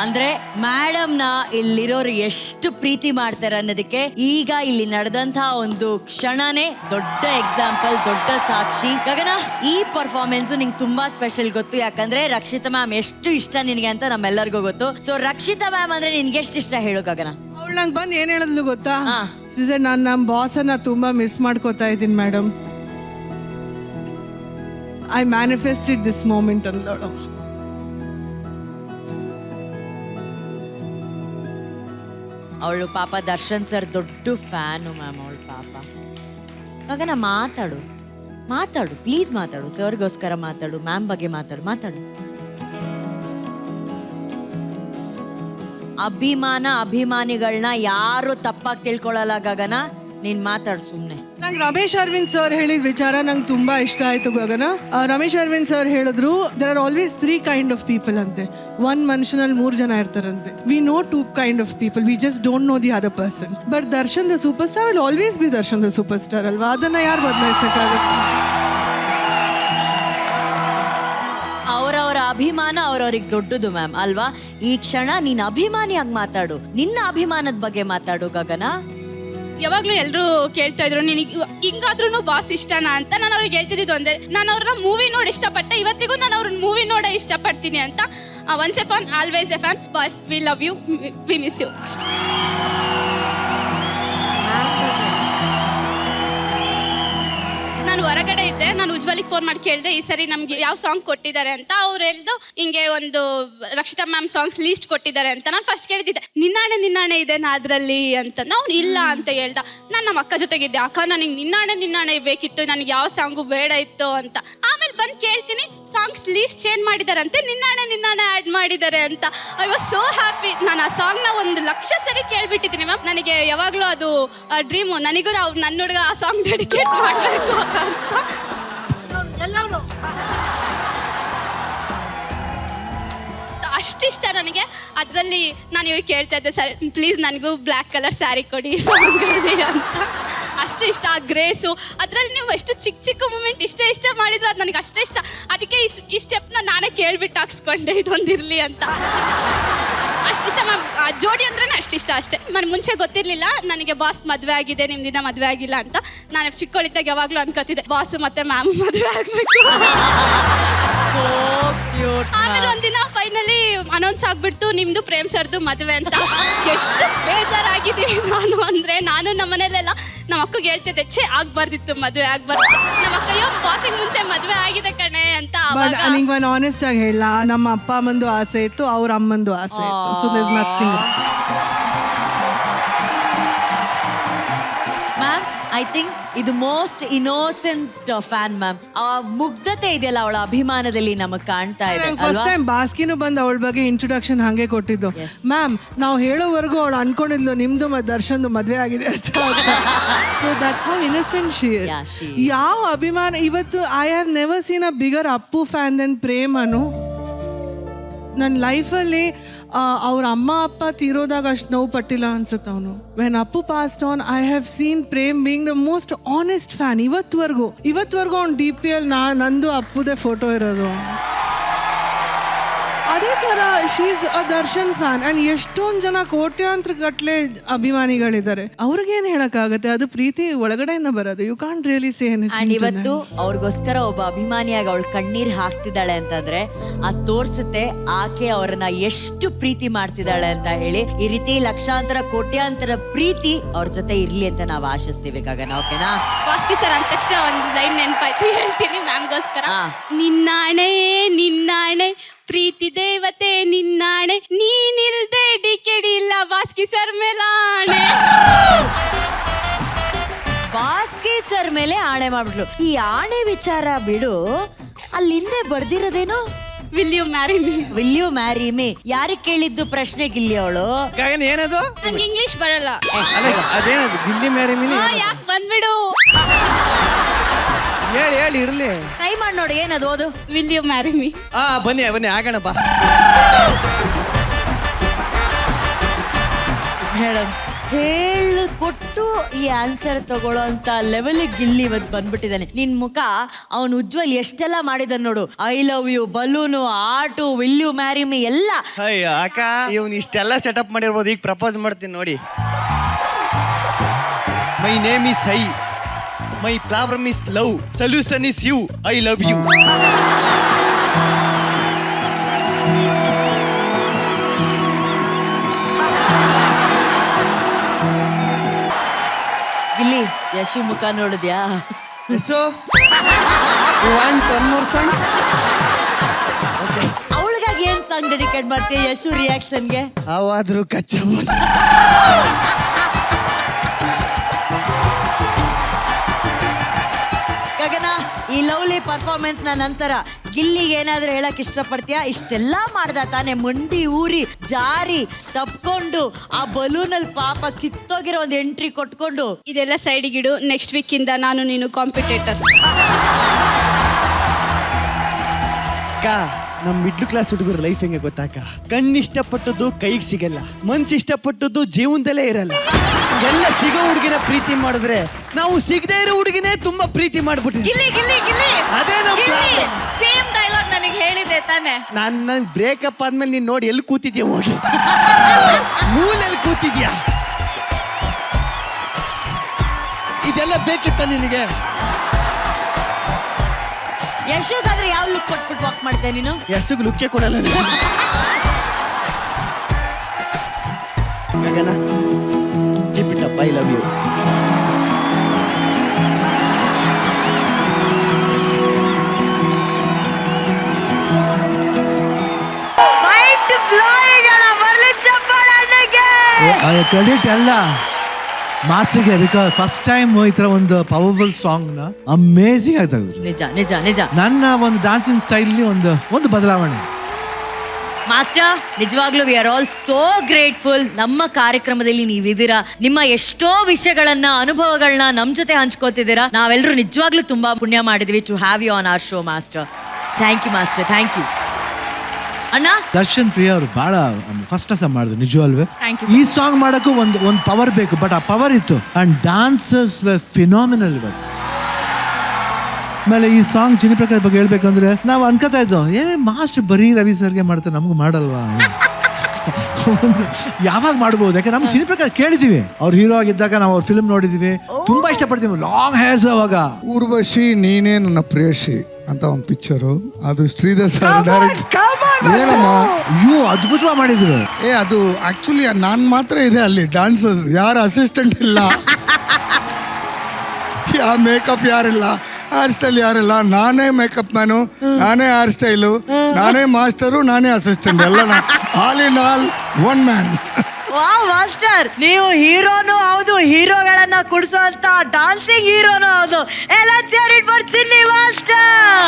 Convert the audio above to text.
ಅಂದ್ರೆ ಮೇಡಮ್ ನ ಇಲ್ಲಿರೋರು ಎಷ್ಟು ಪ್ರೀತಿ ಮಾಡ್ತಾರೆ ಅನ್ನೋದಕ್ಕೆ ಈಗ ಇಲ್ಲಿ ನಡೆದಂತ ಒಂದು ಕ್ಷಣನೇ ದೊಡ್ಡ ಎಕ್ಸಾಂಪಲ್, ದೊಡ್ಡ ಸಾಕ್ಷಿ. ಗಗನ, ಈ ಪರ್ಫಾರ್ಮೆನ್ಸ್ ನಿಂಗೆ ತುಂಬಾ ಸ್ಪೆಷಲ್ ಗೊತ್ತು, ಯಾಕಂದ್ರೆ ರಕ್ಷಿತಾ ಮ್ಯಾಮ್ ಎಷ್ಟು ಇಷ್ಟ ನಿನಗೆ ಅಂತ ನಮ್ಮೆಲ್ಲರಿಗೂ ಗೊತ್ತು. ಸೊ ರಕ್ಷಿತಾ ಮ್ಯಾಮ್ ಅಂದ್ರೆ ನಿನ್ಗೆ ಎಷ್ಟು ಇಷ್ಟ ಹೇಳು ಗಗನ? ಅವಳು ನಂಗೆ ಬಂದು ಏನ್ ಹೇಳಿದ್ಲು ಗೊತ್ತಾ? ನಾನು ನಮ್ಮ ಬಾಸನ್ನ ತುಂಬಾ ಮಿಸ್ ಮಾಡ್ಕೋತಾ ಇದ್ದೀನಿ madam. I manifested this moment ಅಂದವಳು. ಅವಳು ಪಾಪ ದರ್ಶನ್ ಸರ್ ದೊಡ್ಡ ಫ್ಯಾನು ಮ್ಯಾಮ್. ಅವಳು ಪಾಪ. ಗಗನ ಮಾತಾಡು ಮಾತಾಡು ಪ್ಲೀಸ್, ಮಾತಾಡು ಸರ್ಗೋಸ್ಕರ ಮಾತಾಡು, ಮ್ಯಾಮ್ ಬಗ್ಗೆ ಮಾತಾಡು. ಅಭಿಮಾನಿಗಳನ್ನ ಯಾರು ತಪ್ಪಾಗಿ ತಿಳ್ಕೊಳ್ಳಲ್ಲ ಗಗನ, ನೀನ್ ಮಾತಾಡು ಸುಮ್ನೆ. ನಂಗೆ ರಮೇಶ್ ಅರವಿಂದ್ ಸರ್ ಹೇಳಿದ ವಿಚಾರ ನಂಗೆ ತುಂಬಾ ಇಷ್ಟ ಆಯ್ತು ಗಗನ. ರಮೇಶ್ ಅರವಿಂದ್ ಸರ್ ಹೇಳಿದ್ರು there are always 3 kind of people ಅಂತೆ. ಒಂದ್ ಮನುಷ್ಯನಲ್ಲಿ 3 ಜನ ಇರ್ತಾರಂತೆ. We know 2 kind of people, we just don't know the other person. But Darshan the super star will always be Darshan the super star ಅಲ್ವಾ? ಅದನ್ನ ಯಾರು ಬದಲಾಯಿಸಕ್ಕಾಗುತ್ತೆ? ಅವರವರ ಅಭಿಮಾನ ಅವ್ರವ್ರಿಗೆ ದೊಡ್ಡದು ಮ್ಯಾಮ್ ಅಲ್ವಾ? ಈ ಕ್ಷಣ ನೀನ್ ಅಭಿಮಾನಿಯಾಗಿ ಮಾತಾಡು, ನಿನ್ನ ಅಭಿಮಾನದ ಬಗ್ಗೆ ಮಾತಾಡು ಗಗನ. ಯಾವಾಗ್ಲೂ ಎಲ್ರು ಕೇಳ್ತಾ ಇದ್ರು ನಿನಗೆ ಹಿಂಗಾದ್ರೂ ಬಾಸ್ ಇಷ್ಟನಾ ಅಂತ. ನಾನು ಅವ್ರಿಗೆ ಹೇಳ್ತಿದ್ದು ಒಂದೇ, ನಾನು ಅವ್ರನ್ನ ಮೂವಿ ನೋಡಿ ಇಷ್ಟಪಟ್ಟೆ, ಇವತ್ತಿಗೂ ನಾನು ಅವ್ರನ್ನ ಮೂವಿ ನೋಡೇ ಇಷ್ಟಪಡ್ತೀನಿ ಅಂತ. Once a fan always a fan. Boss, we love you, we miss you ಅಷ್ಟೇ. ನಾನು ಹೊರಗಡೆ ಇದ್ದೆ, ನಾನು ಉಜ್ವಲಿಗೆ ಫೋನ್ ಮಾಡಿ ಕೇಳಿದೆ ಈ ಸರಿ ನಮ್ಗೆ ಯಾವ ಸಾಂಗ್ ಕೊಟ್ಟಿದ್ದಾರೆ ಅಂತ. ಅವ್ರು ಹೇಳ್ದು ಹಿಂಗೆ ಒಂದು ರಕ್ಷಿತಾ ಮ್ಯಾಮ್ ಸಾಂಗ್ಸ್ ಲೀಸ್ಟ್ ಕೊಟ್ಟಿದ್ದಾರೆ ಅಂತ. ನಾನು ಫಸ್ಟ್ ಕೇಳಿದ್ದೆ ನಿನ್ನಾಣೆ ಇದೆ ನಾ ಅದ್ರಲ್ಲಿ ಅಂತ. ನಾವು ಇಲ್ಲ ಅಂತ ಹೇಳ್ದ. ನಾನು ನಮ್ಮ ಅಕ್ಕ ಜೊತೆಗಿದ್ದೆ, ಅಕ್ಕ ನನಗೆ ನಿನ್ನಾಣೆ ಬೇಕಿತ್ತು, ನನಗೆ ಯಾವ ಸಾಂಗು ಬೇಡ ಇತ್ತು ಅಂತ. ಆಮೇಲೆ ಬಂದು ಕೇಳ್ತೀನಿ ಸಾಂಗ್ಸ್ ಲೀಸ್ಟ್ ಚೇಂಜ್ ಮಾಡಿದಾರಂತೆ, ನಿನ್ನಾಣೆ ಆ್ಯಡ್ ಮಾಡಿದ್ದಾರೆ ಅಂತ. I was so happy. ನಾನು ಆ ಸಾಂಗ್ನ 1,00,000 ಸರಿ ಕೇಳ್ಬಿಟ್ಟಿದ್ದೀನಿ ಮ್ಯಾಮ್. ನನಗೆ ಯಾವಾಗಲೂ ಅದು ಡ್ರೀಮು, ನನಗೂ ನನ್ನ ಹುಡುಗ ಆ ಸಾಂಗ್ ಡೆಡಿಕೇಟ್ ಮಾಡಬೇಕು ಅಂತ. ಅಷ್ಟಿಷ್ಟ ನನಗೆ. ಅದರಲ್ಲಿ ನಾನು ಇವ್ರಿಗೆ ಕೇಳ್ತಾ ಇದ್ದೆ, ಸರ್ ಪ್ಲೀಸ್ ನನಗೂ ಬ್ಲ್ಯಾಕ್ ಕಲರ್ ಸ್ಯಾರಿ ಕೊಡಿ ಸಾಂಗಲ್ಲಿ ಅಂತ. ಅಷ್ಟು ಇಷ್ಟ ಆ ಗ್ರೇಸು. ಅದರಲ್ಲಿ ನೀವು ಎಷ್ಟು ಚಿಕ್ಕ ಮೂಮೆಂಟ್ ಇಷ್ಟ ಮಾಡಿದ್ರು ಅದು ನನಗೆ ಅಷ್ಟೇ ಇಷ್ಟ. ಅದಕ್ಕೆ ಈ ಸ್ಟೆಪ್ನ ನಾನೇ ಕೇಳ್ಬಿಟ್ಟು ಹಾಕ್ಸ್ಕೊಂಡೆ ಇದೊಂದಿರಲಿ ಅಂತ. ಅಷ್ಟಿಷ್ಟ ಮ್ಯಾಮ್. ಜೋಡಿ ಅಂದ್ರೆ ಅಷ್ಟಿಷ್ಟ ಅಷ್ಟೇ. ನಾನು ಮುಂಚೆ ಗೊತ್ತಿರಲಿಲ್ಲ ನನಗೆ ಬಾಸ್ ಮದುವೆ ಆಗಿದೆ, ನಿಮ್ದಿನ ಮದುವೆ ಆಗಿಲ್ಲ ಅಂತ. ನಾನು ಚಿಕ್ಕವಳಿದ್ದಾಗ ಯಾವಾಗಲೂ ಅನ್ಕೋತಿದ್ದೆ ಬಾಸು ಮತ್ತೆ ಮ್ಯಾಮ್ ಮದುವೆ ಆಗಬೇಕು. ಆಮೇಲೆ ಒಂದಿನ ಫೈನಲಿ ಅನೌನ್ಸ್ ಆಗ್ಬಿಡ್ತು ನಿಮ್ದು ಪ್ರೇಮ್ ಸರ್ದು ಮದುವೆ ಅಂತ. ಎಷ್ಟು ಬೇಜಾರಾಗಿದ್ದೀನಿ ನಾನು ಅಂದ್ರೆ, ನಾನು ನಮ್ಮ ಮನೇಲೆಲ್ಲ ನಮ್ಮ ಅಕ್ಕಗೆ ಹೇಳ್ತಿದ್ದೆ ಛೇ ಆಗ್ಬಾರ್ದಿತ್ತು ಮದುವೆ ಆಗ್ಬಾರ್ದಿತ್ತು. ನಮ್ಮ ಅಕ್ಕಯ್ಯೋ ಬಾಸಿಗೆ ಮುಂಚೆ ಮದುವೆ ಆಗಿದೆ ಕಣೆ ಅಂತ. ನಿಂಗೆ ಒಂದು ಆನೆಸ್ಟ್ ಆಗಿ ಹೇಳ, ನಮ್ಮ ಅಪ್ಪ ಅಮ್ಮಂದು ಆಸೆ ಇತ್ತು, ಅವ್ರ ಅಮ್ಮಂದು ಆಸೆ ಇತ್ತು. So there is nothing. Ma'am, I think ಇದು ಮೋಸ್ಟ್ ಇನ್ನೋಸೆಂಟ್ ಫ್ಯಾನ್ ಮ್ಯಾಮ್. ಆ ಮುಗ್ಧತೆ ಇದೆಯಲ್ಲ ಅವಳ ಅಭಿಮಾನದಲ್ಲಿ ನಮಗ್ ಕಾಣ್ತಾ ಇದೆ. ಫಸ್ಟ್ ಟೈಮ್ ಬಾಸ್ಕಿನೂ ಬಂದು ಅವಳ ಬಗ್ಗೆ ಇಂಟ್ರೊಡಕ್ಷನ್ ಹಂಗೆ ಕೊಟ್ಟಿದ್ದು. ಮ್ಯಾಮ್, ನಾವು ಹೇಳೋವರೆಗೂ ಅವಳು ಅನ್ಕೊಂಡಿದ್ಲು ನಿಮ್ದು ದರ್ಶನ್ದು ಮದುವೆ ಆಗಿದೆ ಅಂತ. So that's how innocent she is. ಯಾವ ಅಭಿಮಾನ ಇವತ್ತು I have never seen a bigger Appu fan than Prem ಅನು. ನನ್ನ ಲೈಫಲ್ಲಿ ಅವ್ರ ಅಮ್ಮ ಅಪ್ಪ ತೀರೋದಾಗ ಅಷ್ಟು ನೋವು ಪಟ್ಟಿಲ್ಲ ಅನ್ಸುತ್ತೆ ಅವನು. When Appu passed on I have seen Prem being the most honest fan. ಇವತ್ವರೆಗೂ ಅವ್ನು DP ಅಲ್ಲಿ ನಂದು ಅಪ್ಪುದೇ ಫೋಟೋ ಇರೋದು. ಅದೇ ಥರ she is a Darshan fan. And ಎಷ್ಟೊಂದು ಜನ ಕೋಟ್ಯಾಂತರ ಗಟ್ಟಲೆ ಅಭಿಮಾನಿಗಳಿದ್ದಾರೆ. ಅವ್ರಿಗೇನು ಹೇಳೋಕ್ಕಾಗತ್ತೆ, ಅದು ಪ್ರೀತಿ ಒಳಗಡೆಯಿಂದ ಬರೋದು. You can't really say anything. ಇವತ್ತು ಅವ್ರಿಗೋಸ್ಕರ ಒಬ್ಬ ಅಭಿಮಾನಿಯಾಗಿ ಅವಳು ಕಣ್ಣೀರ್ ಹಾಕ್ತಿದ್ದಾಳೆ ಅಂತಂದ್ರೆ ಅದು ತೋರ್ಸುತ್ತೆ ಆಕೆ ಅವ್ರನ್ನ ಎಷ್ಟು ಪ್ರೀತಿ ಮಾಡ್ತಿದ್ದಾಳೆ ಅಂತ ಹೇಳಿ. ಈ ರೀತಿ ಲಕ್ಷಾಂತರ ಕೋಟ್ಯಾಂತರ ಪ್ರೀತಿ ಅವ್ರ ಜೊತೆ ಇರ್ಲಿ ಅಂತ ನಾವು ಆಶಿಸ್ತೀವಿ ಗಗನ. ಓಕೆನಾ? ಬಾಸ್ಕಿ ಸರ್ ಅಂದ ತಕ್ಷಣ ಒಂದು ಲೈನ್ ನೆನಪಾಯ್ತು, ಹೇಳ್ತೀನಿ ಮ್ಯಾಮ್ಗೋಸ್ಕರ. ನಿನ್ನಾಣೆ ಪ್ರೀತಿ ದೇವತೆ ನಿನ್ನಾಣೆ, ನೀನಿಲ್ದೆ ಡಿಕೆಡಿ ಇಲ್ಲ ಬಾಸ್ಕಿ ಸರ್ ಮೇಲಾಣೆ. ಬಾಸ್ಕಿ ಸರ್ ಮೇಲೆ ಆಣೆ ಮಾಡ್ಬಿಟ್ಲು. ಈ ಆಣೆ ವಿಚಾರ ಬಿಡು, ಅಲ್ಲಿ ಹಿಂದೆ ಬರ್ದಿರೋದೇನು will you marry me. Will you marry me ಯಾರಿಗೆ ಕೇಳಿದ್ದು ಪ್ರಶ್ನೆ ಗಿಲ್ಲಿ ಅವಳು? ಏನದು? ನಂಗೆ ಇಂಗ್ಲಿಷ್ ಬರಲ್ಲ. ಅದೇನದು ಗಿಲ್ಲಿ ಮ್ಯಾರಿ ಮೀ? ಯಾಕೆ ಬಂದ್ಬಿಡು, ಹೇಳಿ ಇರ್ಲಿ. ಟ್ರೈ ಮಾಡಿ ನೋಡಿ, ಏನದು ಓದು. Will you marry me. ಬನ್ನಿ ಆಗೋಣ ಬಾ. ಹೇಳು. ಹೇಳ್ಕೊಟ್ಟು ಈ ಆನ್ಸರ್ ತಗೊಳ್ಳೋ ಅಂತ ಲೆವೆಲ್ ಗಿಲ್ಲಿ ಇವತ್ತು ಬಂದ್ಬಿಟ್ಟಿದ್ದಾನೆ. ನಿನ್ ಮುಖ ಅವನು ಉಜ್ವಲ್ ಎಷ್ಟೆಲ್ಲ ಮಾಡಿದಾನೆ ನೋಡು. ಐ ಲವ್ ಯು, ಬಲೂನು, ಆಟು, ವಿಲ್ ಯು ಮ್ಯಾರಿ ಮೀ ಎಲ್ಲ. ಅಯ್ಯೋ ಅಕ್ಕ ಇವ್ನು ಇಷ್ಟೆಲ್ಲ ಸೆಟಪ್ ಮಾಡಿರ್ಬೋದು. ಈಗ ಪ್ರಪೋಸ್ ಮಾಡ್ತೀನಿ ನೋಡಿ. My name is I, my problem is love, solution is you, I love you. Gilli Yashu ಮುಖ ನೋಡಿದ್ಯಾ? So you want one more song? ಅವಳಿಗಾಗಿ ಏನ್ ಸಾಂಗ್ ಡೆಡಿಕೇಟ್ ಮಾಡ್ತೀಯ ಯಶು ರಿಯಾಕ್ಷನ್ಗೆ? ಅವಾದ್ರೂ ಕಚ್ಚ ಗಗನ, ಈ ಲವ್ಲಿ ಪರ್ಫಾರ್ಮೆನ್ಸ್ ನ ನಂತರ ಗಿಲ್ಲಿಗೆ ಏನಾದ್ರೂ ಹೇಳಕ್ ಇಷ್ಟಪಡ್ತೀಯಾ? ಇಷ್ಟೆಲ್ಲ ಮಾಡ್ದ ತಾನೆ, ಮಂಡಿ ಊರಿ ಜಾರಿ ತಪ್ಕೊಂಡು ಆ ಬಲೂನಲ್ಲಿ ಪಾಪ ಕಿತ್ತೋಗಿರೋ ಒಂದು ಎಂಟ್ರಿ ಕೊಟ್ಕೊಂಡು. ಇದೆಲ್ಲ ಸೈಡಿಗಿಡು. ನೆಕ್ಸ್ಟ್ ವೀಕ್ ಇಂದ ನಾನು ನೀನು ಕಾಂಪಿಟೇಟರ್ಸ್. ಅಕ್ಕ ನಮ್ ಮಿಡ್ಲ್ ಕ್ಲಾಸ್ ಹುಡುಗರ ಲೈಫ್ ಹೆಂಗೆ ಗೊತ್ತಾಕ? ಕಣ್ಣು ಇಷ್ಟಪಟ್ಟದ್ದು ಕೈಗೆ ಸಿಗಲ್ಲ, ಮನ್ಸು ಇಷ್ಟಪಟ್ಟದ್ದು ಜೀವನದಲ್ಲೇ ಇರಲ್ಲ. ಎಲ್ಲ ಸಿಗೋ ಹುಡುಗಿನ ಪ್ರೀತಿ ಮಾಡಿದ್ರೆ ನಾವು ಸಿಗದೆ ಇರೋ ಹುಡುಗಿನೇ ತುಂಬಾ ಪ್ರೀತಿ ಮಾಡ್ಬಿಟ್ಟಿದ್ವಿ. ಗಿಲ್ಲಿ ಗಿಲ್ಲಿ ಗಿಲ್ಲಿ ಅದೇ ನಮ್ ಸೇಮ್ ಡೈಲಾಗ್ ನನಗೆ ಹೇಳಿದೆ ತಾನೆ. ನನ್ ಬ್ರೇಕಪ್ ಆದ್ಮೇಲೆ ನೀನ್ ನೋಡಿ ಎಲ್ಲಿ ಕೂತಿದ್ಯಾ? ಹೋಗಿ ಮೂಲೆಲ್ಲಿ ಕೂತಿದ್ಯಾ? ಇದೆಲ್ಲ ಬೇಕಿತ್ತ ನಿನಗೆ? ಯಶೋಗಾದ್ರೆ ಯಾವ ಲುಕ್ ಕೊಟ್ಬಿಟ್ಟು ವಾಕ್ ಮಾಡ್ತೇ ನೀನು? ಎಷ್ಟಕ್ಕೆ ಲುಕ್ಕೆ ಕೊಡಲ್ಲ ನೀನು. Gagana keep it up, I love you. Credit ಎಲ್ಲ ಮಾಸ್ಟರ್ಗೆ. ಬಿಕಾಸ್ ಫಸ್ಟ್ ಟೈಮ್ ಈ ತರ ಒಂದು ಪವರ್ಫುಲ್ ಸಾಂಗ್ ನ ಅಮೇಸಿಂಗ್ ಆಗಿ ತೆಗೆದ್ರು. ನಿಜ ನಿಜ ನಿಜ. ನನ್ನ ಒಂದು ಡಾನ್ಸಿಂಗ್ ಸ್ಟೈಲ್ ಒಂದು ಬದಲಾವಣೆ. ಮಾಸ್ಟರ್, ನಿಜವಾಗ್ಲೂ we are all so grateful. ನಮ್ಮ ಕಾರ್ಯಕ್ರಮದಲ್ಲಿ ನೀವಿದ್ದೀರಾ, ನಿಮ್ಮ ಎಷ್ಟೋ ವಿಷಯಗಳನ್ನ, ಅನುಭವಗಳನ್ನ ನಮ್ ಜೊತೆ ಹಂಚ್ಕೋತಿದ್ದೀರಾ. ನಾವೆಲ್ಲರೂ ನಿಜವಾಗ್ಲೂ ತುಂಬಾ ಪುಣ್ಯ ಮಾಡಿದ್ವಿ to have you on our show master. Thank you master, thank you. ಅಣ್ಣ, ದರ್ಶನ್ ಪ್ರಿಯ ಅವರು ಬಹಳ ಫಸ್ಟ್ ಕ್ಲಾಸ್ ಮಾಡಿದ್ರು ನಿಜವಲ್ವೇ. Thank you, ಈ ಸಾಂಗ್ ಮಾಡಕ್ಕೂ ಒಂದು ಪವರ್ ಬೇಕು, ಬಟ್ ಆ ಪವರ್ ಇತ್ತು. ಅಂಡ್ ಡಾನ್ಸರ್ಸ್ ಫಿನಾಮಿನಲ್ ಇವತ್ತು. ಆಮೇಲೆ ಈ ಸಾಂಗ್ ಚಿನಿ ಪ್ರಕಾಶ್ ಬಗ್ಗೆ ಹೇಳ್ಬೇಕಂದ್ರೆ ನಾವು ಅನ್ಕೋತಾ ಇದ್ದೋ ಮಾಸ್ಟರ್ ಬರೀ ರವಿ ಸರ್ಗೆ ಮಾಡ್ತಾರೆ, ನಮ್ಗೆ ಮಾಡಲ್ವಾ? ಒಂದು ಯಾವಾಗ ಮಾಡ್ಬೋದು? ಯಾಕೆ ನಮ್ ಚಿನಿ ಪ್ರಕಾಶ್ ಕೇಳಿದೀವಿ, ಅವ್ರು ಹೀರೋ ಆಗಿದ್ದಾಗ ನಾವು ಅವ್ರ ಫಿಲ್ಮ್ ನೋಡಿದೀವಿ, ತುಂಬಾ ಇಷ್ಟಪಡ್ತೀವಿ. ಲಾಂಗ್ ಹೇರ್ಸ್ ಅವಾಗ. ಊರ್ವಶಿ ನೀನೇ ನನ್ನ ಪ್ರೇಯಸಿ ಅಂತ ಒಂದು ಪಿಕ್ಚರು, ಅದು ಶ್ರೀಧರ್ ಸರ್ ಡೈರೆಕ್ಟ್. ಏನಮ್ಮ ಅಯ್ಯೋ ಅದ್ಭುತವಾಗಿ ಮಾಡಿದ್ರು. ಅದು ಆಕ್ಚುಲಿ ನಾನು ಮಾತ್ರ ಇದೆ ಅಲ್ಲಿ ಡಾನ್ಸರ್ಸ್, ಯಾರು ಅಸಿಸ್ಟೆಂಟ್ ಇಲ್ಲ, ಯಾವ ಮೇಕಪ್ ಯಾರಿಲ್ಲ, ಹೇರ್ ಸ್ಟೈಲ್ ಯಾರಿಲ್ಲ. ನಾನೇ ಮೇಕಪ್ ಮ್ಯಾನು, ನಾನೇ ಹೇರ್ ಸ್ಟೈಲು, ನಾನೇ ಮಾಸ್ಟರು, ನಾನೇ ಅಸಿಸ್ಟೆಂಟ್, ಎಲ್ಲ all in all one man. Wow master, ನೀವು ಹೀರೋನು ಹೌದು, ಹೀರೋಗಳನ್ನ ಕುಡಿಸೋ ಅಂತ ಡಾನ್ಸಿಂಗ್ ಹೀರೋನು ಹೌದು. Let's hear it for Chinni master.